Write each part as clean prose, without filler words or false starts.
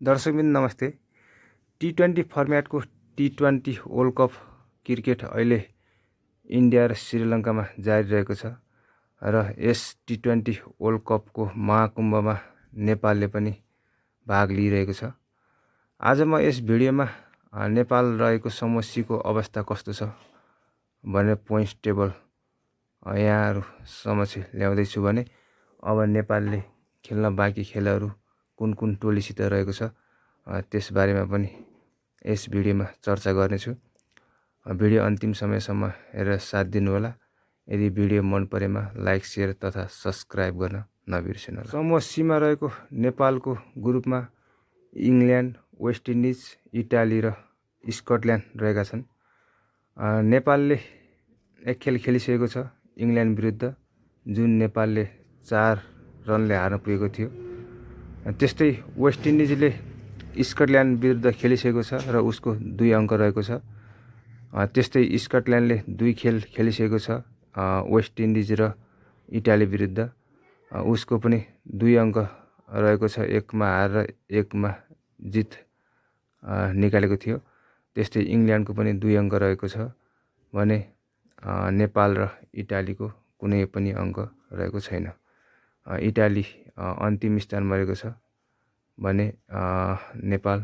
दर्शकबिन नमस्ते। T20 फर्मेटको T20 world cup cricket अहिले इन्डिया र श्रीलङ्कामा जारी रहेको छ र यस T20 वर्ल्ड कपको महाकुम्भमा नेपालले पनि भाग लिइरहेको छ। आज म यस भिडियोमा नेपाल रहेको समूह सीको अवस्था कस्तो छ भनेर पोइन्ट्स टेबल यहाँहरु समक्ष ल्याउँदैछु भने अब नेपालले खेल्न बाँकी खेलहरु कुन कुन टोलीसित रहेको छ त्यस बारेमा पनि यस भिडियोमा चर्चा गर्नेछु। भिडियो अन्तिम समयसम्म हेरेर साथ दिनु होला। यदि भिडियो मन परेमा लाइक शेयर तथा सब्स्क्राइब गर्न नबिर्सनु होला। समूह सीमा रहेको नेपालको ग्रुपमा इङ्ल्यान्ड, वेस्ट इन्डिज, इटाली र स्कटल्यान्ड रहेका छन्। नेपालले एक खेल खेलिसकेको छ इङ्ल्यान्ड विरुद्ध, जुन नेपालले 4 रनले हार्न पुगेको थियो। त्यस्तै वेस्ट इन्डिजले स्कटल्यान्ड विरुद्ध खेलिसकेको छ र उसको 2 अङ्क रहेको छ। त्यस्तै स्कटल्यान्डले 2 खेल खेलिसकेको छ वेस्ट इन्डिज र इटाली विरुद्ध, उसको पनि 2 अङ्क रहेको छ। 1 मा हार र 1 मा जित निकालेको थियो। त्यस्तै इङ्ल्यान्डको पनि 2 अङ्क रहेको छ भने नेपाल र इटालीको कुनै पनि अङ्क रहेको छैन। इटाली अन्तिम स्थानमा रहेको छ भने नेपाल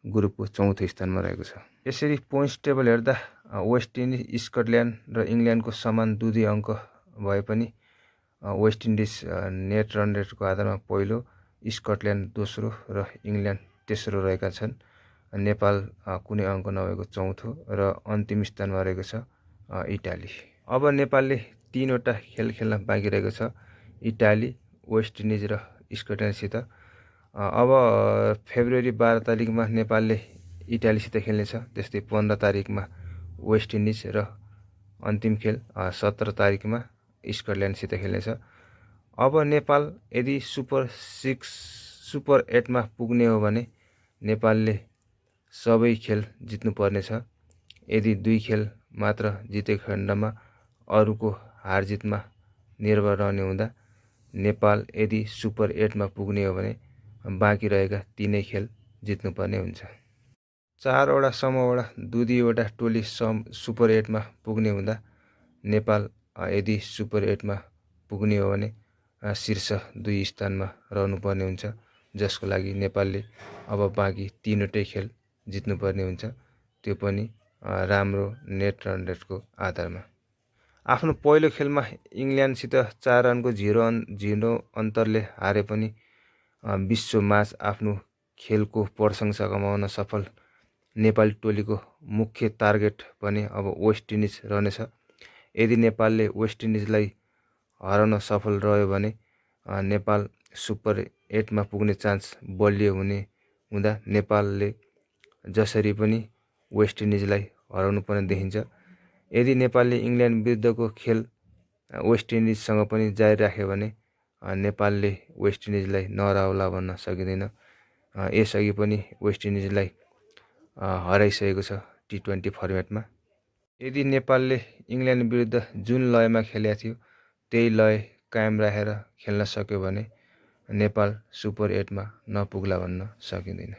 ग्रुपको 4औं स्थानमा रहेको छ। यसरी पोइन्ट्स टेबल हेर्दा वेस्ट इन्डिज, स्कटल्यान्ड र इङ्ल्यान्डको समान 2-2 अङ्क भए पनि वेस्ट इन्डिज नेट रन रेटको आधारमा पहिलो, स्कटल्यान्ड दोस्रो र इङ्ल्यान्ड तेस्रो रहेका छन्। नेपाल कुनै अङ्क नभएको 4औं र अन्तिम स्थानमा रहेको छ इटाली। अब नेपालले 3 वटा खेल खेल्न बाँकी रहेको छ, इटाली, वेस्ट इन्डिज र स्कटल्यान्डसित। अब फेब्रुअरी 12 तारिकमा नेपालले इटालीसित खेल्नेछ। त्यस्तै 15 तारिकमा वेस्ट इन्डिज र अन्तिम खेल 17 तारिकमा स्कटल्यान्डसित खेल्नेछ। अब नेपाल यदि सुपर 8 मा पुग्ने हो भने नेपालले सबै खेल जित्नु पर्नेछ। यदि 2 खेल मात्र जितेको खण्डमा अरुको हार जितमा निर्भर रहने हुँदा नेपाल यदि सुपर 8 मा पुग्ने हो भने बाँकी रहेका 3 खेल जित्नुपर्ने हुन्छ। 4 वटा समूहबाट 2-2 वटा टोली सुपर 8 मा पुग्ने हुँदा नेपाल यदि सुपर 8 मा पुग्ने हो भने शीर्ष 2 स्थानमा रहनुपर्ने हुन्छ, जसको लागि नेपालले अब बाँकी 3 वटै खेल जित्नुपर्ने हुन्छ, त्यो पनि राम्रो नेट रन रेटको आधारमा। आफ्नो पहिलो खेलमा इङ्ल्यान्डसित 4 रनको 0 अन्तरले हारे पनि विश्वमाझ आफ्नो खेलको प्रशंसा कमाउन सफल नेपाली टोलीको मुख्य टार्गेट पनि अब वेस्ट इन्डिज रहनेछ। यदि नेपालले वेस्ट इन्डिजलाई हराउन सफल रह्यो भने नेपाल सुपर 8 मा पुग्ने चान्स बलियो हुँदा नेपालले जसरी पनि वेस्ट इन्डिजलाई हराउनु पर्ने देखिन्छ। यदि नेपालले इङ्ल्यान्ड विरुद्धको खेल वेस्ट इन्डिजसँग पनि जारी राख्यो भने नेपालले वेस्ट इन्डिजलाई नहराउला भन्न सकिँदैन। यसअघि पनि वेस्ट इन्डिजलाई हराइसकेको छ T20 फर्मेटमा। यदि नेपालले इङ्ल्यान्ड विरुद्ध जुन लयमा खेलेको थियो त्यही लय कायम राखेर खेल्न सक्यो भने नेपाल सुपर 8 मा नपुग्ला भन्न सकिँदैन।